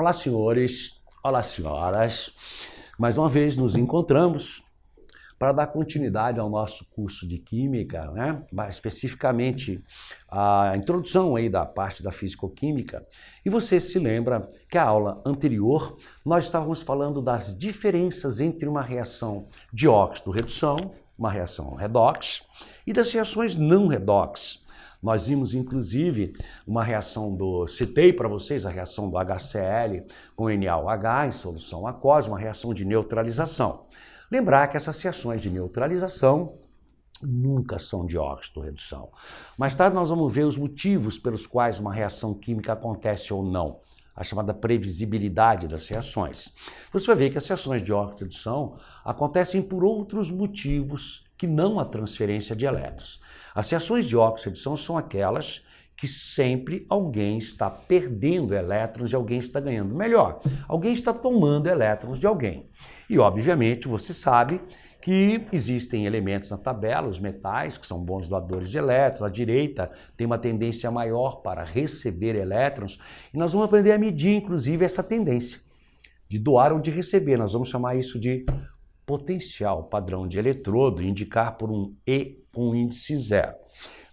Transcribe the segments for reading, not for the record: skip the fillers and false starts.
Olá, senhores, olá, senhoras. Mais uma vez nos encontramos para dar continuidade ao nosso curso de Química, né? Mais especificamente a introdução aí da parte da Físico-Química. E você se lembra que a aula anterior nós estávamos falando das diferenças entre uma reação de óxido-redução, uma reação redox, e das reações não redox. Nós vimos, inclusive, uma reação citei para vocês a reação do HCl com NaOH em solução aquosa, uma reação de neutralização. Lembrar que essas reações de neutralização nunca são de óxido-redução. Mais tarde nós vamos ver os motivos pelos quais uma reação química acontece ou não, a chamada previsibilidade das reações. Você vai ver que as reações de óxido-redução acontecem por outros motivos que não a transferência de elétrons. As reações de óxido-redução são aquelas que sempre alguém está perdendo elétrons e alguém está ganhando. Melhor, alguém está tomando elétrons de alguém. E, obviamente, você sabe que existem elementos na tabela, os metais, que são bons doadores de elétrons, a direita tem uma tendência maior para receber elétrons, e nós vamos aprender a medir, inclusive, essa tendência de doar ou de receber. Nós vamos chamar isso de potencial padrão de eletrodo, indicar por um E com índice 0.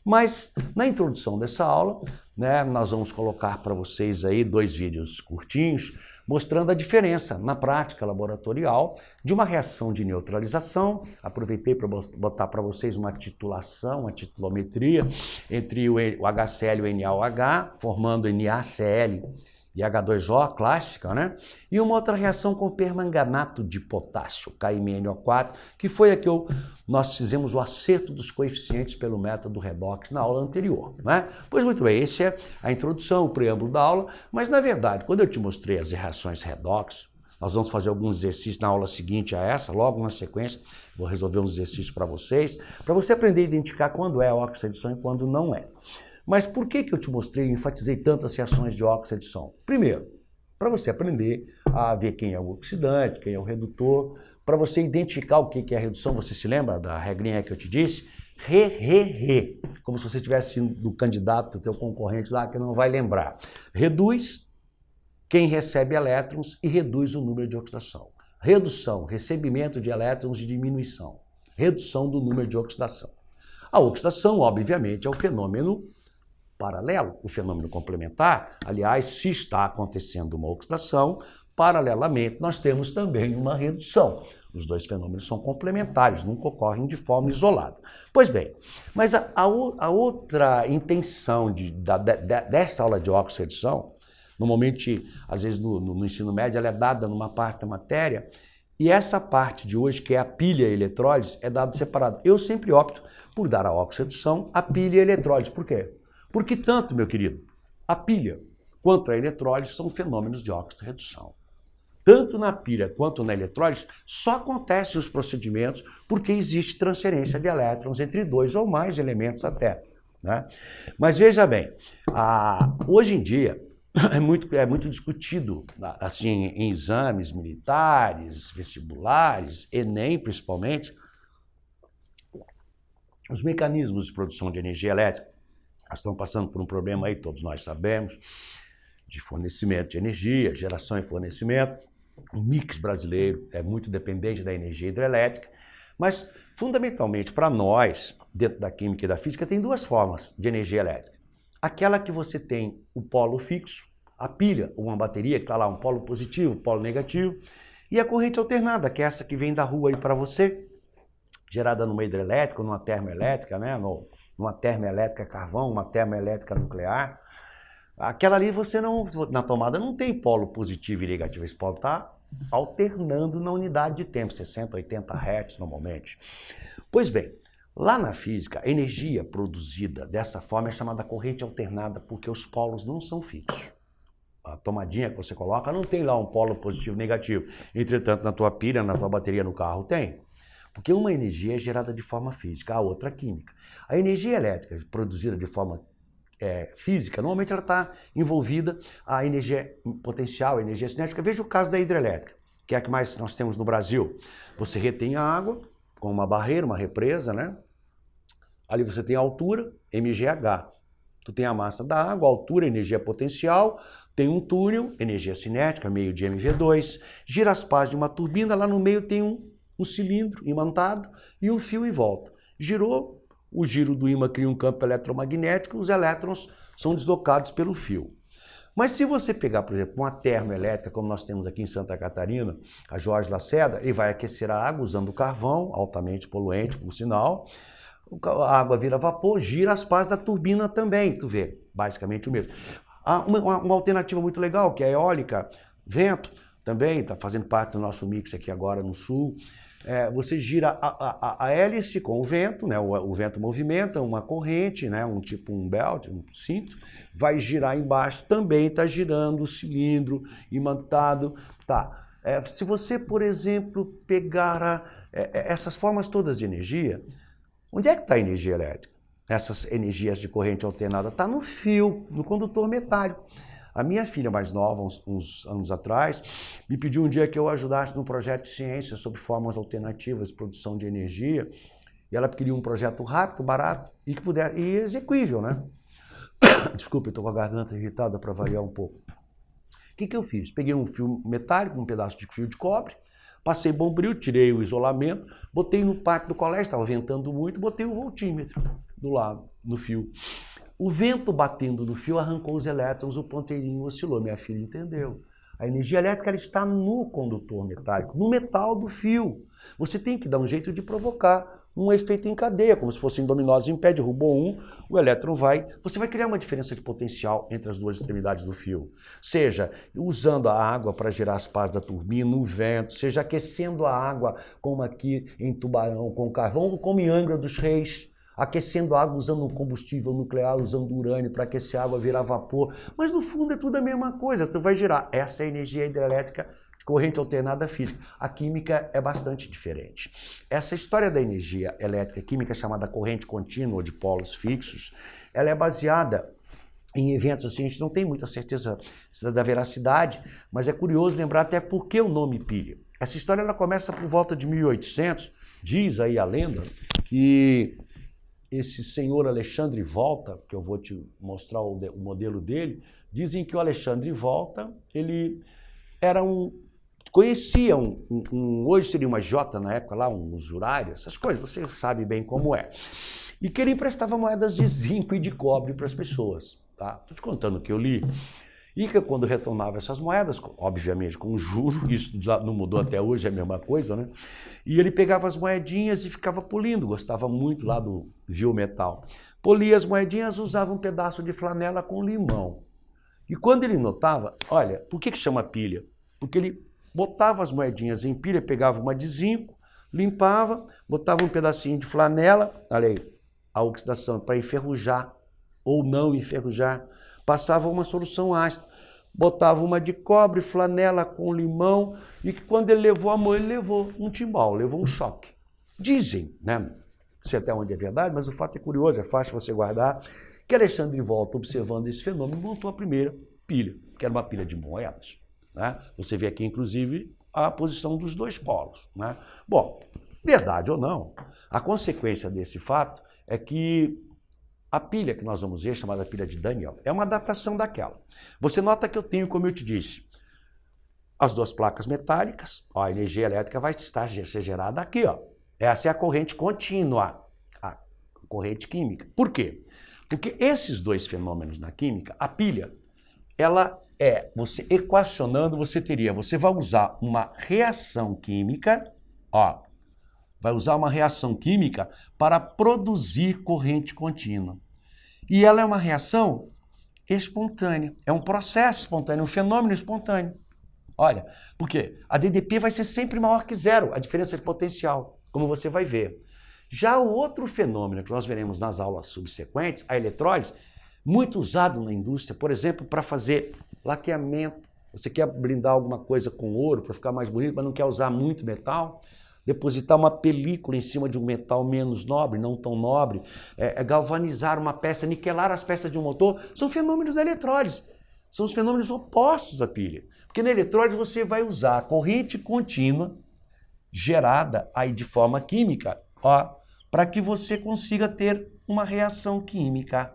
Mas, na introdução dessa aula, né, nós vamos colocar para vocês aí 2 vídeos curtinhos, mostrando a diferença na prática laboratorial de uma reação de neutralização. Aproveitei para botar para vocês uma titulação, uma titulometria entre o HCl e o NaOH, formando NaCl e H2O, clássica, né? E uma outra reação com permanganato de potássio, KMnO4, que foi a que nós fizemos o acerto dos coeficientes pelo método redox na aula anterior, né? Pois muito bem, essa é a introdução, o preâmbulo da aula, mas na verdade, quando eu te mostrei as reações redox, nós vamos fazer alguns exercícios na aula seguinte a essa, logo na sequência, vou resolver uns exercícios para você aprender a identificar quando é óxido-redução e quando não é. Mas por que eu te mostrei e enfatizei tantas reações de óxido-redução? Primeiro, para você aprender a ver quem é o oxidante, quem é o redutor, para você identificar o que é a redução, você se lembra da regrinha que eu te disse? Re, como se você tivesse do candidato, do teu concorrente lá, que não vai lembrar. Reduz quem recebe elétrons e reduz o número de oxidação. Redução, recebimento de elétrons e diminuição. Redução do número de oxidação. A oxidação, obviamente, é o fenômeno paralelo, o fenômeno complementar. Aliás, se está acontecendo uma oxidação, paralelamente nós temos também uma redução. Os dois fenômenos são complementares, nunca ocorrem de forma isolada. Pois bem, mas a outra intenção dessa aula de óxido-redução, normalmente, às vezes no ensino médio, ela é dada numa parte da matéria, e essa parte de hoje, que é a pilha e a eletrólise, é dada separado. Eu sempre opto por dar a óxido-redução, a pilha e a eletrólise. Por quê? Porque tanto, meu querido, a pilha quanto a eletrólise são fenômenos de óxido-redução. Tanto na pilha quanto na eletrólise, só acontecem os procedimentos porque existe transferência de elétrons entre 2 ou mais elementos até, né? Mas veja bem, hoje em dia é muito discutido assim, em exames militares, vestibulares, Enem principalmente, os mecanismos de produção de energia elétrica. Nós estamos passando por um problema aí, todos nós sabemos, de fornecimento de energia, geração e fornecimento. O mix brasileiro é muito dependente da energia hidrelétrica, mas fundamentalmente para nós, dentro da química e da física, tem 2 formas de energia elétrica. Aquela que você tem o polo fixo, a pilha, ou uma bateria que está lá, um polo positivo, um polo negativo, e a corrente alternada, que é essa que vem da rua aí para você, gerada numa hidrelétrica, numa termoelétrica, né? Numa termoelétrica carvão, uma termoelétrica nuclear. Aquela ali você não, na tomada não tem polo positivo e negativo, esse polo está alternando na unidade de tempo, 60, 80 Hz normalmente. Pois bem, lá na física, a energia produzida dessa forma é chamada corrente alternada, porque os polos não são fixos. A tomadinha que você coloca não tem lá um polo positivo e negativo. Entretanto, na tua pilha, na tua bateria no carro tem. Porque uma energia é gerada de forma física, a outra química. A energia elétrica produzida de forma física, normalmente ela está envolvida a energia potencial, a energia cinética. Veja o caso da hidrelétrica, que é a que mais nós temos no Brasil. Você retém a água com uma barreira, uma represa, né? Ali você tem a altura, mgh. Tu tem a massa da água, a altura, energia potencial, Tem um túnel, energia cinética, meio de MV2, gira as pás de uma turbina, lá no meio tem um cilindro imantado e um fio em volta. Girou, o giro do ímã cria um campo eletromagnético, os elétrons são deslocados pelo fio. Mas se você pegar, por exemplo, uma termoelétrica, como nós temos aqui em Santa Catarina, a Jorge Lacerda, ele vai aquecer a água usando carvão, altamente poluente, por sinal. A água vira vapor, gira as pás da turbina também, tu vê, basicamente o mesmo. Há uma alternativa muito legal, que é a eólica, vento, também está fazendo parte do nosso mix aqui agora no sul. Você gira a hélice com o vento, né? O vento movimenta uma corrente, né? Um belt, um cinto, vai girar embaixo, também está girando o cilindro imantado. Tá. Se você, por exemplo, pegar essas formas todas de energia, onde é que está a energia elétrica? Essas energias de corrente alternada está no fio, no condutor metálico. A minha filha mais nova, uns anos atrás, me pediu um dia que eu ajudasse num projeto de ciência sobre formas alternativas de produção de energia. E ela queria um projeto rápido, barato e execuível, né? Desculpa, eu estou com a garganta irritada para variar um pouco. O que eu fiz? Peguei um fio metálico, um pedaço de fio de cobre, passei bombril, tirei o isolamento, botei no pátio do colégio, estava ventando muito, botei o voltímetro do lado, no fio. O vento batendo no fio arrancou os elétrons, o ponteirinho oscilou. Minha filha entendeu. A energia elétrica ela está no condutor metálico, no metal do fio. Você tem que dar um jeito de provocar um efeito em cadeia, como se fossem dominós em pé, derrubou um, o elétron vai... Você vai criar uma diferença de potencial entre as duas extremidades do fio. Seja usando a água para gerar as pás da turbina, o vento, seja aquecendo a água, como aqui em Tubarão, com carvão, ou como em Angra dos Reis, aquecendo a água usando um combustível nuclear, usando urânio para aquecer a água, virar vapor. Mas no fundo é tudo a mesma coisa, tu vai girar. Essa é a energia hidrelétrica de corrente alternada física. A química é bastante diferente. Essa história da energia elétrica química, chamada corrente contínua de polos fixos, ela é baseada em eventos assim, a gente não tem muita certeza da veracidade, mas é curioso lembrar até por que o nome pilha. Essa história ela começa por volta de 1800, diz aí a lenda que esse senhor Alexandre Volta, que eu vou te mostrar o modelo dele, dizem que o Alexandre Volta, ele era conhecia hoje seria uma Jota na época lá, um usurário, essas coisas, você sabe bem como é. E que ele emprestava moedas de zinco e de cobre para as pessoas, tá? Estou te contando o que eu li. E que quando retornava essas moedas, obviamente com juro, isso não mudou até hoje, é a mesma coisa, né? E ele pegava as moedinhas e ficava polindo, gostava muito lá do viu metal. Polia as moedinhas, usava um pedaço de flanela com limão. E quando ele notava, olha, por que chama pilha? Porque ele botava as moedinhas em pilha, pegava uma de zinco, limpava, botava um pedacinho de flanela, olha aí, a oxidação para enferrujar ou não enferrujar, passava uma solução ácida, botava uma de cobre, flanela com limão, e que quando ele levou a mão, ele levou um timbal, levou um choque. Dizem, né, não sei até onde é verdade, mas o fato é curioso, é fácil você guardar, que Alexandre Volta, observando esse fenômeno, montou a primeira pilha, que era uma pilha de moedas. Né? Você vê aqui, inclusive, a posição dos dois polos. Né? Bom, verdade ou não, a consequência desse fato é que a pilha que nós vamos ver, chamada pilha de Daniel, é uma adaptação daquela. Você nota que eu tenho, como eu te disse, as duas placas metálicas, ó, a energia elétrica vai ser gerada aqui. Ó. Essa é a corrente contínua, a corrente química. Por quê? Porque esses dois fenômenos na química, a pilha, ela você equacionando, você vai usar uma reação química, ó, vai usar uma reação química para produzir corrente contínua. E ela é uma reação espontânea, é um processo espontâneo, um fenômeno espontâneo. Olha, por quê? A DDP vai ser sempre maior que zero, a diferença de potencial, como você vai ver. Já o outro fenômeno que nós veremos nas aulas subsequentes, a eletrólise, muito usado na indústria, por exemplo, para fazer laqueamento. Você quer blindar alguma coisa com ouro para ficar mais bonito, mas não quer usar muito metal? Depositar uma película em cima de um metal menos nobre, não tão nobre, galvanizar uma peça, niquelar as peças de um motor, são fenômenos da eletrólise. São os fenômenos opostos à pilha. Porque na eletrólise você vai usar a corrente contínua gerada aí de forma química, para que você consiga ter uma reação química.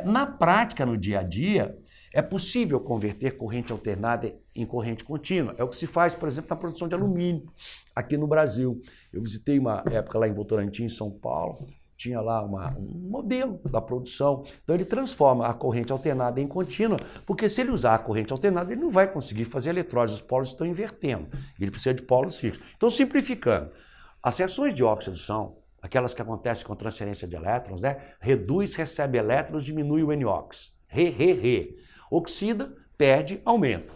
Na prática, no dia a dia, É possível converter corrente alternada em corrente contínua. É o que se faz, por exemplo, na produção de alumínio aqui no Brasil. Eu visitei uma época lá em Votorantim, em São Paulo, tinha lá um modelo da produção. Então ele transforma a corrente alternada em contínua, porque se ele usar a corrente alternada, ele não vai conseguir fazer eletrólise, os polos estão invertendo. Ele precisa de polos fixos. Então, simplificando, as reações de oxidação, aquelas que acontecem com transferência de elétrons, né? Reduz, recebe elétrons, diminui o NOx. Oxida, perde, aumenta.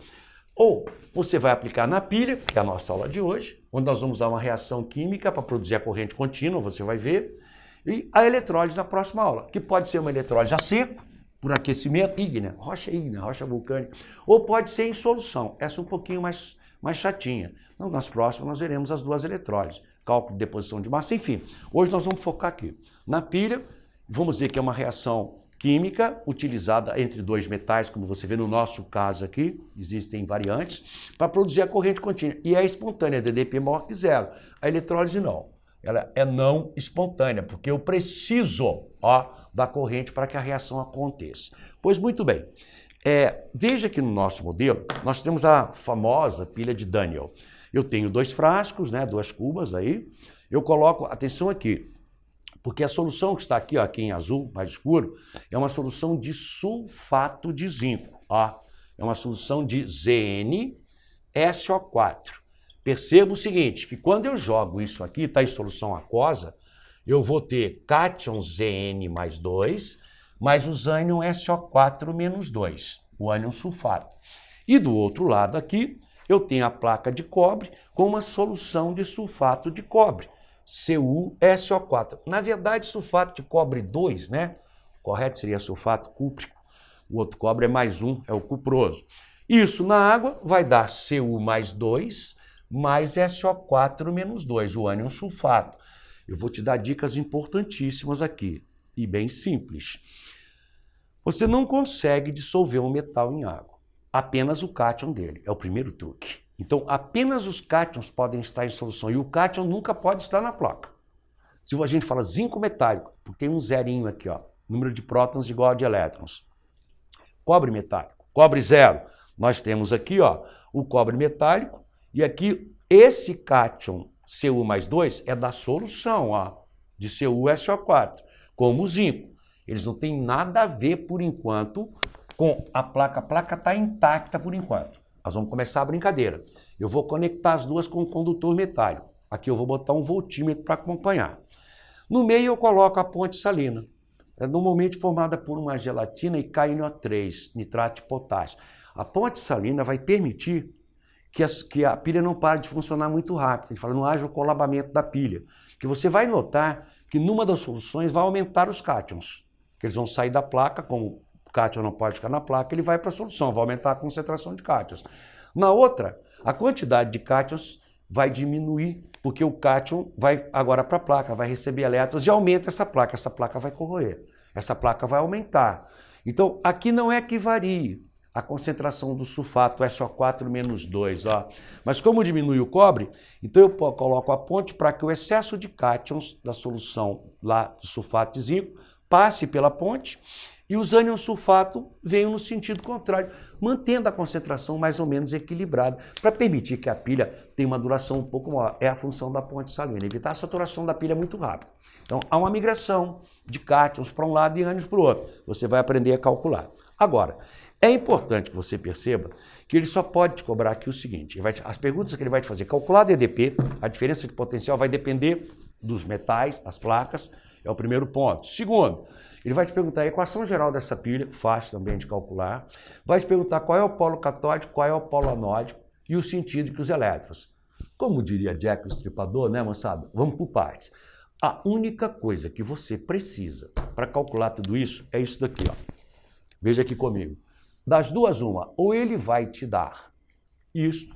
Ou você vai aplicar na pilha, que é a nossa aula de hoje, onde nós vamos usar uma reação química para produzir a corrente contínua, você vai ver, e a eletrólise na próxima aula, que pode ser uma eletrólise a seco, por aquecimento ígnea, rocha vulcânica, ou pode ser em solução, essa é um pouquinho mais chatinha. Então, nas próximas nós veremos as duas eletrólises, cálculo de deposição de massa, enfim. Hoje nós vamos focar aqui na pilha, vamos dizer que é uma reação química utilizada entre dois metais, como você vê no nosso caso aqui, existem variantes, para produzir a corrente contínua. E é espontânea, DDP maior que zero. A eletrólise não. Ela é não espontânea, porque eu preciso da corrente para que a reação aconteça. Pois muito bem. Veja que no nosso modelo, nós temos a famosa pilha de Daniel. Eu tenho 2 frascos, né, 2 cubas aí. Eu coloco, atenção aqui, porque a solução que está aqui, aqui em azul, mais escuro, é uma solução de sulfato de zinco. É uma solução de ZnSO4. Perceba o seguinte, que quando eu jogo isso aqui, está em solução aquosa, eu vou ter cátion Zn mais 2, mais o ânion SO4 menos 2, o ânion sulfato. E do outro lado aqui, eu tenho a placa de cobre com uma solução de sulfato de cobre, CuSO4. Na verdade, sulfato de cobre 2, né? O correto seria sulfato cúprico. O outro cobre é mais 1, é o cuproso. Isso na água vai dar Cu mais 2, mais SO4 menos 2, o ânion sulfato. Eu vou te dar dicas importantíssimas aqui, e bem simples. Você não consegue dissolver um metal em água, apenas o cátion dele, é o primeiro truque. Então, apenas os cátions podem estar em solução, e o cátion nunca pode estar na placa. Se a gente fala zinco metálico, porque tem um zerinho aqui, número de prótons igual a de elétrons. Cobre metálico, cobre zero. Nós temos aqui o cobre metálico, e aqui esse cátion Cu mais 2 é da solução de CuSO4, como o zinco. Eles não têm nada a ver, por enquanto, com a placa. A placa está intacta por enquanto. Nós vamos começar a brincadeira. Eu vou conectar as duas com o condutor metálico. Aqui eu vou botar um voltímetro para acompanhar. No meio eu coloco a ponte salina. É normalmente formada por uma gelatina e KNO3, nitrato de potássio. A ponte salina vai permitir que a pilha não pare de funcionar muito rápido. Ele fala, não haja o colabamento da pilha. Que você vai notar que numa das soluções vai aumentar os cátions. Que eles vão sair da placa, como o cátion não pode ficar na placa, ele vai para a solução, vai aumentar a concentração de cátions. Na outra, a quantidade de cátions vai diminuir, porque o cátion vai agora para a placa, vai receber elétrons e aumenta essa placa vai corroer, essa placa vai aumentar. Então, aqui não é que varie a concentração do sulfato SO4 menos 2, Mas como diminui o cobre, então eu coloco a ponte para que o excesso de cátions da solução lá do sulfato de zinco passe pela ponte e os ânions sulfato venham no sentido contrário, mantendo a concentração mais ou menos equilibrada, para permitir que a pilha tenha uma duração um pouco maior. É a função da ponte salina, evitar a saturação da pilha muito rápido. Então, há uma migração de cátions para um lado e ânions para o outro. Você vai aprender a calcular. Agora, é importante que você perceba que ele só pode te cobrar aqui o seguinte, as perguntas que ele vai te fazer, calcular DDP, a diferença de potencial vai depender dos metais, das placas, é o primeiro ponto. Segundo, ele vai te perguntar a equação geral dessa pilha, fácil também de calcular, vai te perguntar qual é o polo catódico, qual é o polo anódico e o sentido que os elétrons. Como diria Jack o Estripador, né, moçada? Vamos por partes. A única coisa que você precisa para calcular tudo isso é isso daqui, Veja aqui comigo. Das duas, uma, ou ele vai te dar isso,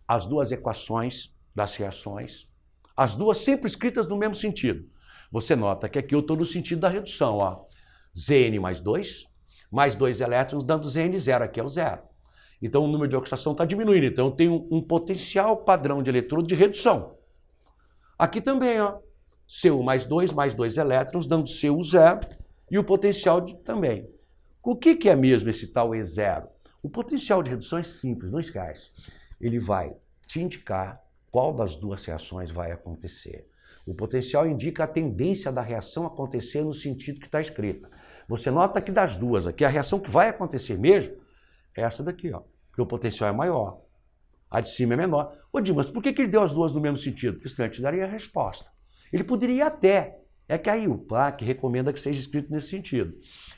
as duas equações das reações, as duas sempre escritas no mesmo sentido. Você nota que aqui eu estou no sentido da redução, Zn mais 2 elétrons dando Zn zero, aqui é o zero. Então o número de oxidação está diminuindo, então eu tenho um potencial padrão de eletrodo de redução. Aqui também, Cu mais 2 elétrons dando Cu zero e o potencial também. O que é mesmo esse tal E0? O potencial de redução é simples, não esquece. Ele vai te indicar qual das duas reações vai acontecer. O potencial indica a tendência da reação acontecer no sentido que está escrita. Você nota que das duas aqui, a reação que vai acontecer mesmo é essa daqui, ó, porque o potencial é maior. A de cima é menor. Ô Dimas, por que ele deu as duas no mesmo sentido? Porque senão ele te daria a resposta. Ele poderia até. É que aí o PLAC recomenda que seja escrito nesse sentido.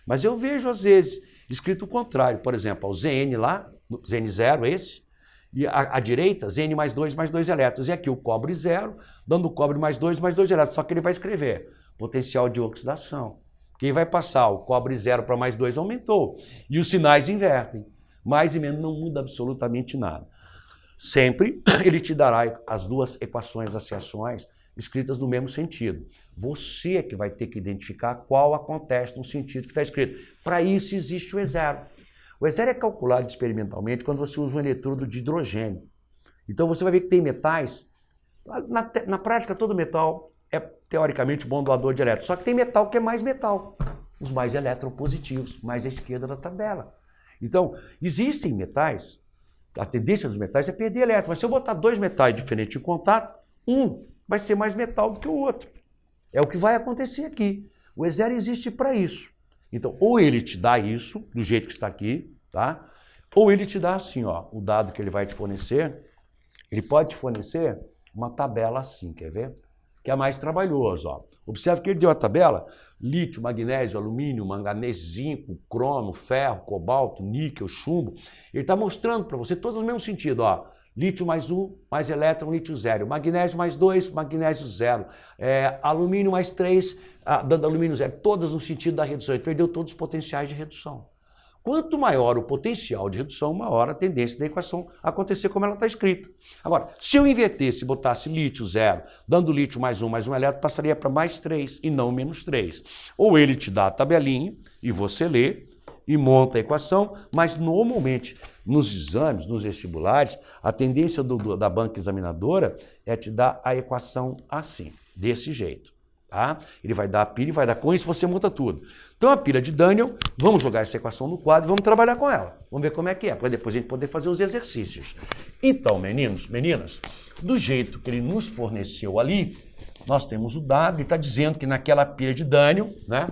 Mas eu vejo, às vezes, escrito o contrário. Por exemplo, o ZN lá, ZN0, esse, e à direita, ZN mais 2 elétrons. E aqui o cobre 0, dando o cobre mais 2 elétrons. Só que ele vai escrever potencial de oxidação. Quem vai passar o cobre 0 para mais 2 aumentou. E os sinais invertem. Mais e menos não muda absolutamente nada. Sempre ele te dará as duas equações das reações escritas no mesmo sentido. Você é que vai ter que identificar qual acontece no sentido que está escrito. Para isso existe o E0. O E0 é calculado experimentalmente quando você usa um eletrodo de hidrogênio. Então você vai ver que tem metais. Na prática, todo metal é teoricamente bom doador de elétrons. Só que tem metal que é mais metal. Os mais eletropositivos, mais à esquerda da tabela. Então, existem metais. A tendência dos metais é perder elétrons. Mas se eu botar dois metais diferentes em contato, um vai ser mais metal do que o outro. É o que vai acontecer aqui. O E0 existe para isso. Então, ou ele te dá isso, do jeito que está aqui, tá? Ou ele te dá assim, ó, o dado que ele vai te fornecer. Ele pode te fornecer uma tabela assim, quer ver? Que é mais trabalhoso, ó. Observe que ele deu a tabela: lítio, magnésio, alumínio, manganês, zinco, cromo, ferro, cobalto, níquel, chumbo. Ele está mostrando para você todos no mesmo sentido, ó. Lítio mais 1, mais elétron, lítio 0. Magnésio mais 2, magnésio 0. Alumínio mais 3, dando alumínio 0. Todas no sentido da redução. Ele perdeu todos os potenciais de redução. Quanto maior o potencial de redução, maior a tendência da equação acontecer como ela está escrita. Agora, se eu invertesse e botasse lítio 0, dando lítio mais um elétron, passaria para mais 3 e não menos 3. Ou ele te dá a tabelinha e você lê e monta a equação, mas normalmente nos exames, nos vestibulares, a tendência da banca examinadora é te dar a equação assim, desse jeito. Tá? Ele vai dar a pilha e vai dar. Com isso você monta tudo. Então a pilha de Daniel, vamos jogar essa equação no quadro e vamos trabalhar com ela. Vamos ver como é que é, para depois a gente poder fazer os exercícios. Então, meninos, meninas, do jeito que ele nos forneceu ali, nós temos o dado, ele está dizendo que naquela pilha de Daniel, né,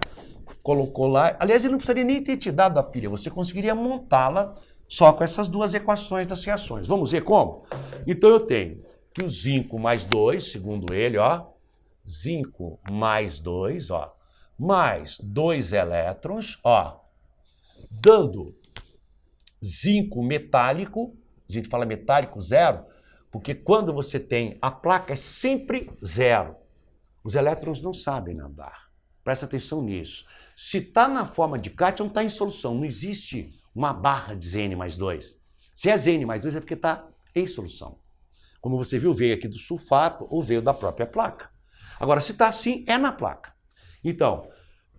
colocou lá. Aliás, ele não precisaria nem ter te dado a pilha, você conseguiria montá-la só com essas duas equações das reações. Vamos ver como? Então eu tenho que o zinco mais 2, segundo ele, ó, zinco mais 2, ó, mais 2 elétrons, ó, dando zinco metálico, a gente fala metálico 0, porque quando você tem a placa é sempre 0. Os elétrons não sabem nadar. Presta atenção nisso. Se está na forma de cátion, está em solução. Não existe uma barra de Zn mais 2. Se é Zn mais 2 é porque está em solução. Como você viu, veio aqui do sulfato ou veio da própria placa. Agora, se está assim, é na placa. Então,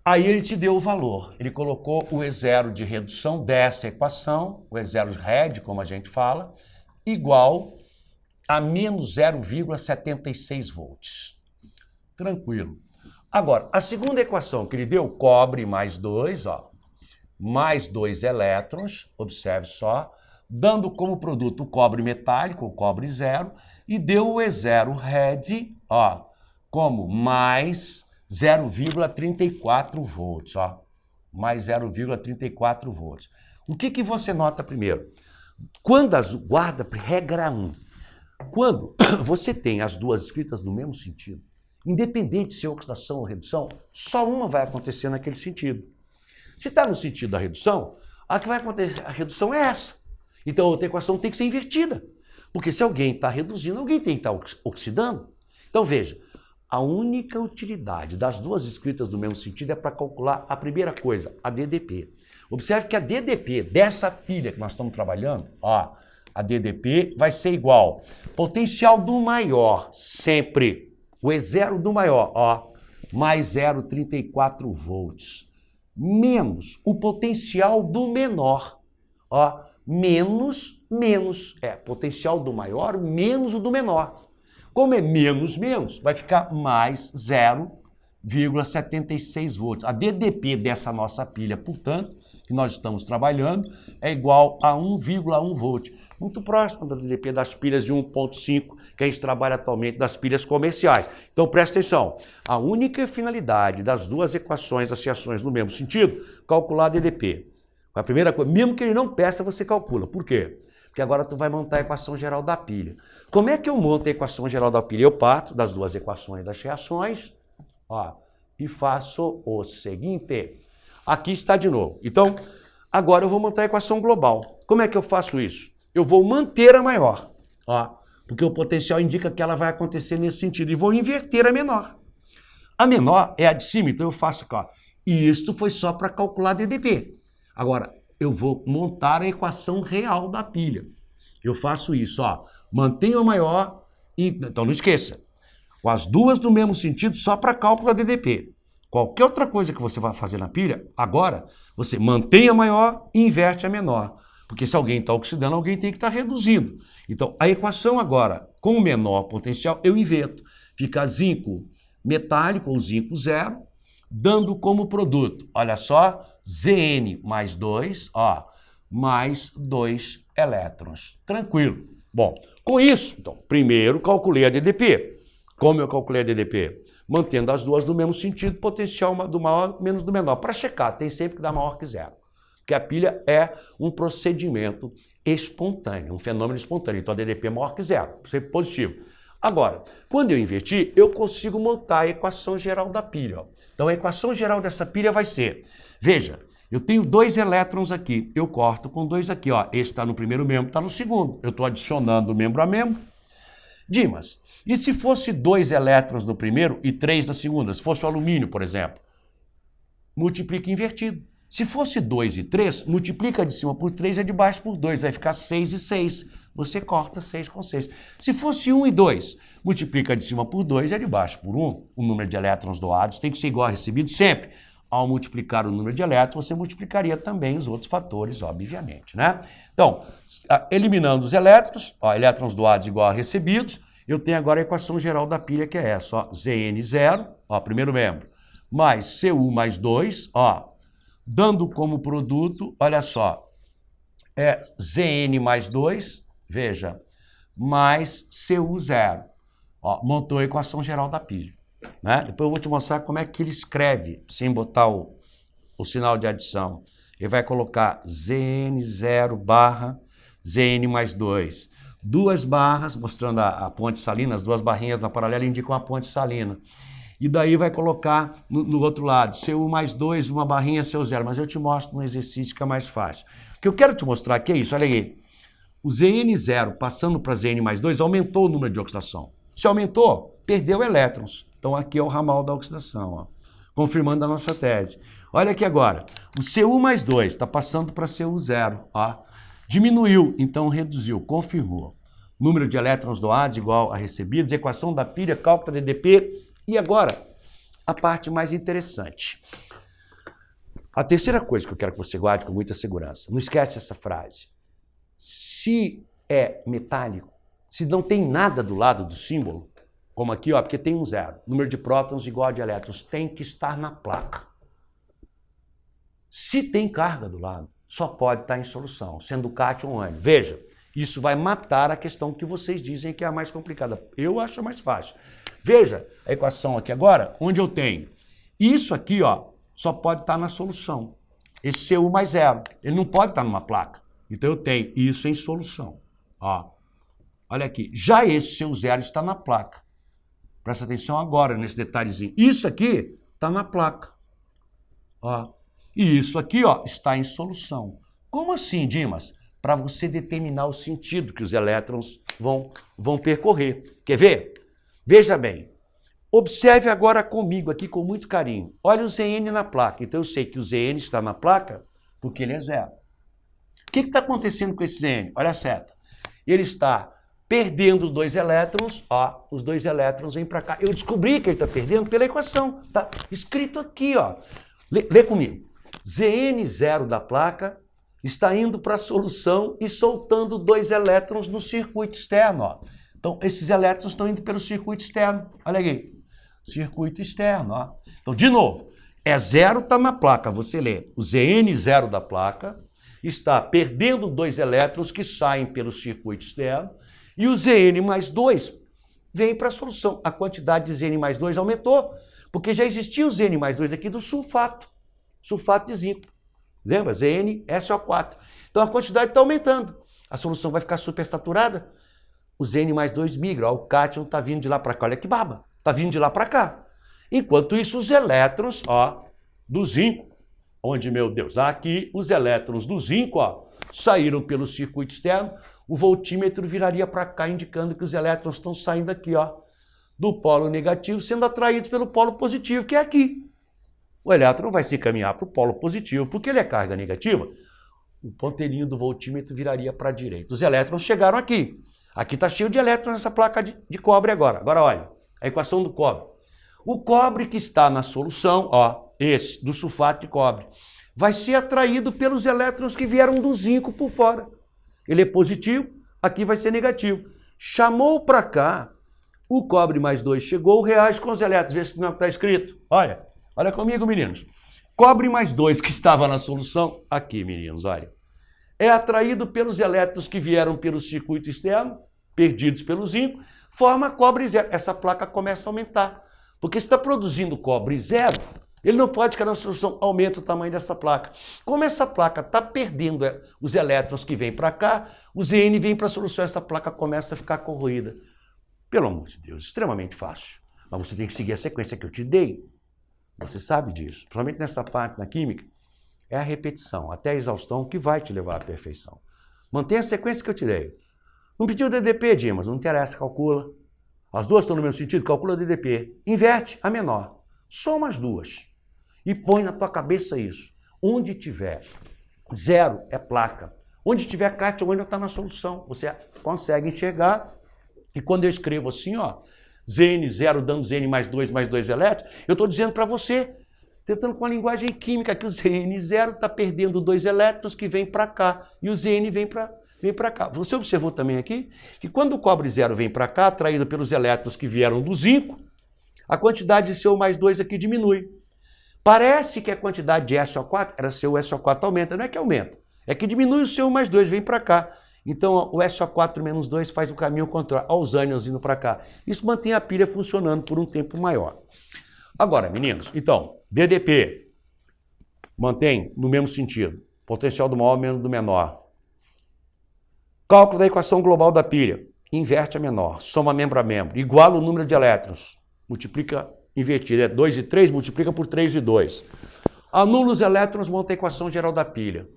aí ele te deu o valor. Ele colocou o E0 de redução dessa equação, o E0 red, como a gente fala, igual a menos 0,76 volts. Tranquilo. Agora, a segunda equação que ele deu, cobre mais 2, ó, mais 2 elétrons, observe só, dando como produto o cobre metálico, o cobre 0, e deu o E0 red, ó, como mais 0,34 volts, ó, mais 0,34 volts. O que você nota primeiro? Quando guarda regra 1, quando você tem as duas escritas no mesmo sentido, independente se é oxidação ou redução, só uma vai acontecer naquele sentido. Se está no sentido da redução, a que vai acontecer a redução é essa. Então a outra equação tem que ser invertida. Porque se alguém está reduzindo, alguém tem que estar oxidando. Então veja, a única utilidade das duas escritas no mesmo sentido é para calcular a primeira coisa, a DDP. Observe que a DDP dessa pilha que nós estamos trabalhando, ó, a DDP vai ser igual potencial do maior, sempre. O E0 do maior, ó, mais 0,34 volts, menos o potencial do menor, ó, menos, potencial do maior menos o do menor. Como é menos, vai ficar mais 0,76 volts. A DDP dessa nossa pilha, portanto, que que nós estamos trabalhando é igual a 1,1 volt. Muito próximo da DDP das pilhas de 1,5 que a gente trabalha atualmente das pilhas comerciais. Então presta atenção, a única finalidade das duas equações das reações no mesmo sentido, calcular a DDP. A primeira coisa, mesmo que ele não peça, você calcula. Por quê? Porque agora tu vai montar a equação geral da pilha. Como é que eu monto a equação geral da pilha? Eu parto das duas equações das reações, ó, e faço o seguinte. Aqui está de novo. Então, agora eu vou montar a equação global. Como é que eu faço isso? Eu vou manter a maior, ó, porque o potencial indica que ela vai acontecer nesse sentido, e vou inverter a menor. A menor é a de cima, então eu faço aqui, ó. E isto foi só para calcular DDP. Agora, eu vou montar a equação real da pilha. Eu faço isso, ó. Mantenho a maior, então não esqueça. As duas no mesmo sentido só para cálculo da DDP. Qualquer outra coisa que você vai fazer na pilha, agora, você mantém a maior e inverte a menor. Porque se alguém está oxidando, alguém tem que estar reduzindo. Então, a equação agora, com o menor potencial, eu inverto. Fica zinco metálico, ou zinco zero, dando como produto, olha só, Zn mais 2, ó, mais 2 elétrons. Tranquilo. Bom, com isso, então, primeiro calculei a DDP. Como eu calculei a DDP? Mantendo as duas no mesmo sentido, potencial do maior menos do menor. Para checar, tem sempre que dar maior que zero. Porque a pilha é um procedimento espontâneo, um fenômeno espontâneo. Então a DDP é maior que zero, sempre positivo. Agora, quando eu invertir, eu consigo montar a equação geral da pilha. Ó. Então a equação geral dessa pilha vai ser, veja, eu tenho 2 elétrons aqui, eu corto com 2 aqui, ó. Esse está no primeiro membro, está no segundo. Eu estou adicionando membro a membro. Dimas, e se fosse 2 elétrons no primeiro e 3 na segunda? Se fosse o alumínio, por exemplo, multiplica invertido. Se fosse 2 e 3, multiplica de cima por 3 é de baixo por 2, vai ficar 6 e 6. Você corta 6 com 6. Se fosse 1 e 2, multiplica de cima por 2 é de baixo por 1. O número de elétrons doados tem que ser igual a recebido sempre. Ao multiplicar o número de elétrons, você multiplicaria também os outros fatores, obviamente, né? Então, eliminando os elétrons, ó, elétrons doados igual a recebidos, eu tenho agora a equação geral da pilha, que é essa, ó, Zn0, ó, primeiro membro, mais Cu mais 2, ó, dando como produto, olha só, é Zn mais 2, veja, mais Cu0. Ó, montou a equação geral da pilha. Né? Depois eu vou te mostrar como é que ele escreve, sem botar o sinal de adição. Ele vai colocar Zn0 barra Zn mais 2. 2 barras, mostrando a ponte salina, as 2 barrinhas na paralela indicam a ponte salina. E daí vai colocar no outro lado, Cu mais 2, uma barrinha, Cu0. Mas eu te mostro um exercício que é mais fácil. O que eu quero te mostrar aqui é isso, olha aí. O Zn0 passando para Zn mais 2 aumentou o número de oxidação. Se aumentou, perdeu elétrons. Então aqui é o ramal da oxidação, ó, confirmando a nossa tese. Olha aqui agora, o Cu mais 2 está passando para Cu0, ó, diminuiu, então reduziu, confirmou. Número de elétrons doados igual a recebidos, equação da pilha, cálculo da DDP. E agora, a parte mais interessante. A terceira coisa que eu quero que você guarde com muita segurança, não esquece essa frase. Se é metálico, se não tem nada do lado do símbolo, como aqui, ó, porque tem um zero. Número de prótons igual a de elétrons tem que estar na placa. Se tem carga do lado, só pode estar em solução, sendo cátion ou ânion. Veja, isso vai matar a questão que vocês dizem que é a mais complicada. Eu acho a mais fácil. Veja a equação aqui agora, onde eu tenho isso aqui, ó, só pode estar na solução. Esse Cu mais zero, ele não pode estar numa placa. Então eu tenho isso em solução. Ó, olha aqui, já esse Cu0 está na placa. Presta atenção agora nesse detalhezinho. Isso aqui está na placa. Ó. E isso aqui, ó, está em solução. Como assim, Dimas? Para você determinar o sentido que os elétrons vão percorrer. Quer ver? Veja bem. Observe agora comigo aqui com muito carinho. Olha o Zn na placa. Então eu sei que o Zn está na placa porque ele é zero. O que está acontecendo com esse Zn? Olha a seta. Ele está perdendo 2 elétrons, ó, os 2 elétrons vêm para cá. Eu descobri que ele está perdendo pela equação, tá escrito aqui, ó. Lê comigo. Zn0 da placa está indo para a solução e soltando 2 elétrons no circuito externo, ó. Então, esses elétrons estão indo pelo circuito externo. Olha aqui. Circuito externo, ó. Então, de novo, É zero, está na placa, você lê. O Zn0 da placa está perdendo 2 elétrons que saem pelo circuito externo e o Zn mais 2 vem para a solução. A quantidade de Zn mais 2 aumentou, porque já existia o Zn mais 2 aqui do sulfato de zinco. Lembra? ZnSO4. Então a quantidade está aumentando. A solução vai ficar supersaturada. O Zn mais 2 migra. Ó, o cátion está vindo de lá para cá. Olha que baba. Está vindo de lá para cá. Enquanto isso, os elétrons do zinco, onde, meu Deus, aqui os elétrons do zinco saíram pelo circuito externo, o voltímetro viraria para cá, indicando que os elétrons estão saindo aqui, do polo negativo, sendo atraídos pelo polo positivo, que é aqui. O elétron vai se encaminhar para o polo positivo, porque ele é carga negativa. O ponteirinho do voltímetro viraria para a direita. Os elétrons chegaram aqui. Aqui está cheio de elétrons nessa placa de cobre agora. Agora olha, a equação do cobre. O cobre que está na solução, esse, do sulfato de cobre, vai ser atraído pelos elétrons que vieram do zinco por fora. Ele é positivo, aqui vai ser negativo. Chamou para cá, o cobre mais 2 chegou, reage com os elétrons. Vê se não está escrito. Olha comigo, meninos. Cobre mais 2 que estava na solução, aqui, meninos, olha. É atraído pelos elétrons que vieram pelo circuito externo, perdidos pelo zinco, forma cobre zero. Essa placa começa a aumentar. Porque se está produzindo cobre zero, ele não pode ficar na solução, aumenta o tamanho dessa placa. Como essa placa está perdendo os elétrons que vêm para cá, o Zn vem para a solução, essa placa começa a ficar corroída. Pelo amor de Deus, extremamente fácil. Mas você tem que seguir a sequência que eu te dei. Você sabe disso. Principalmente nessa parte na química, é a repetição, até a exaustão, que vai te levar à perfeição. Mantenha a sequência que eu te dei. Não pediu DDP, Dimas, não interessa, calcula. As duas estão no mesmo sentido, calcula DDP. Inverte a menor. Soma as duas. E põe na tua cabeça isso. Onde tiver zero é placa. Onde tiver cátion ainda está na solução. Você consegue enxergar. E quando eu escrevo assim, Zn0 dando Zn mais 2 elétrons, eu estou dizendo para você, tentando com a linguagem química, que o Zn0 está perdendo 2 elétrons que vêm para cá. E o Zn vem para cá. Você observou também aqui que quando o cobre zero vem para cá, atraído pelos elétrons que vieram do zinco, a quantidade de CO mais 2 aqui diminui. Parece que a quantidade de SO4 era CO, SO4 aumenta. Não é que aumenta, é que diminui o CO mais 2, vem para cá. Então o SO4 menos 2 faz o caminho contrário, os ânions indo para cá. Isso mantém a pilha funcionando por um tempo maior. Agora, meninos, então, DDP mantém no mesmo sentido. Potencial do maior menos do menor. Cálculo da equação global da pilha. Inverte a menor. Soma membro a membro. Iguala o número de elétrons. Multiplica, invertido. É 2 e 3, multiplica por 3 e 2. Anula os elétrons, monta a equação geral da pilha.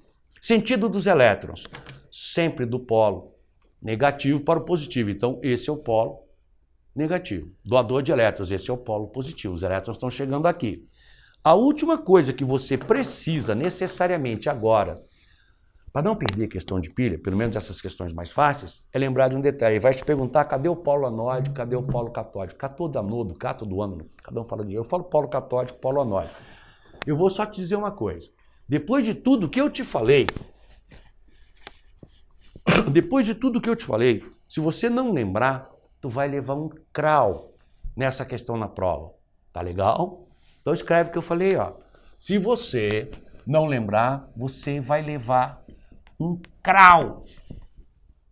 Sentido dos elétrons. Sempre do polo negativo para o positivo. Então, esse é o polo negativo. Doador de elétrons, esse é o polo positivo. Os elétrons estão chegando aqui. A última coisa que você precisa necessariamente agora, para não perder a questão de pilha, pelo menos essas questões mais fáceis, é lembrar de um detalhe. Ele vai te perguntar cadê o polo anódico, cadê o polo catódico. Cátodo, anodo, cátodo, ânodo. Cada um fala de jeito. Eu falo polo catódico, polo anódico. Eu vou só te dizer uma coisa. Depois de tudo que eu te falei, se você não lembrar, tu vai levar um crau nessa questão na prova. Tá legal? Então escreve o que eu falei, Se você não lembrar, você vai levar um crau.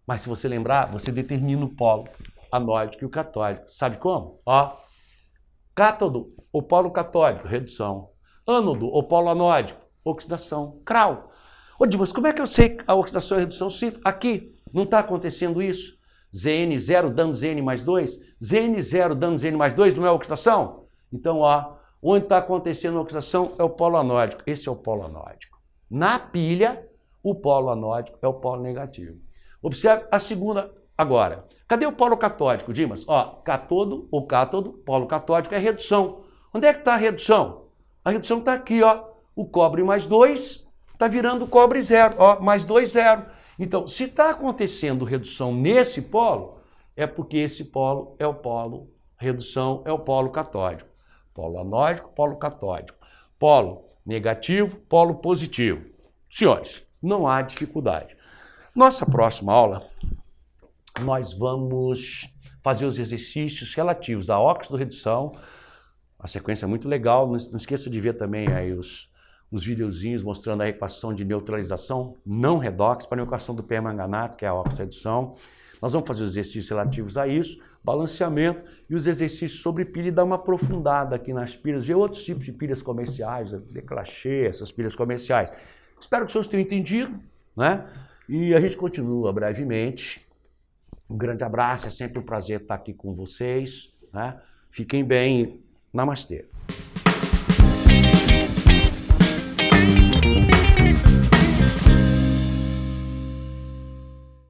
Mas se você lembrar, você determina o polo anódico e o catódico. Sabe como? Cátodo, o polo catódico, redução. Ânodo, o polo anódico, oxidação. Crau. Ô, Dimas, como é que eu sei a oxidação e a redução? Sim, aqui não está acontecendo isso. Zn0 dando Zn mais 2. Zn0 dando Zn mais 2 não é oxidação? Então, onde está acontecendo a oxidação é o polo anódico. Esse é o polo anódico. Na pilha, o polo anódico é o polo negativo. Observe a segunda agora. Cadê o polo catódico, Dimas? Cátodo ou cátodo, polo catódico é redução. Onde é que está a redução? A redução está aqui, O cobre mais 2 está virando cobre zero, mais 2, 0. Então, se está acontecendo redução nesse polo, é porque esse polo é o polo redução, é o polo catódico. Polo anódico, polo catódico. Polo negativo, polo positivo. Senhores, não há dificuldade. Nossa próxima aula, nós vamos fazer os exercícios relativos à óxido-redução, A sequência é muito legal. Não esqueça de ver também aí os videozinhos mostrando a equação de neutralização não redox para a equação do permanganato, que é a oxo-redução. Nós vamos fazer os exercícios relativos a isso, balanceamento e os exercícios sobre pilha e dar uma aprofundada aqui nas pilhas, ver outros tipos de pilhas comerciais, Declachê, essas pilhas comerciais. Espero que os senhores tenham entendido, né? E a gente continua brevemente. Um grande abraço, é sempre um prazer estar aqui com vocês, né? Fiquem bem. Namastê.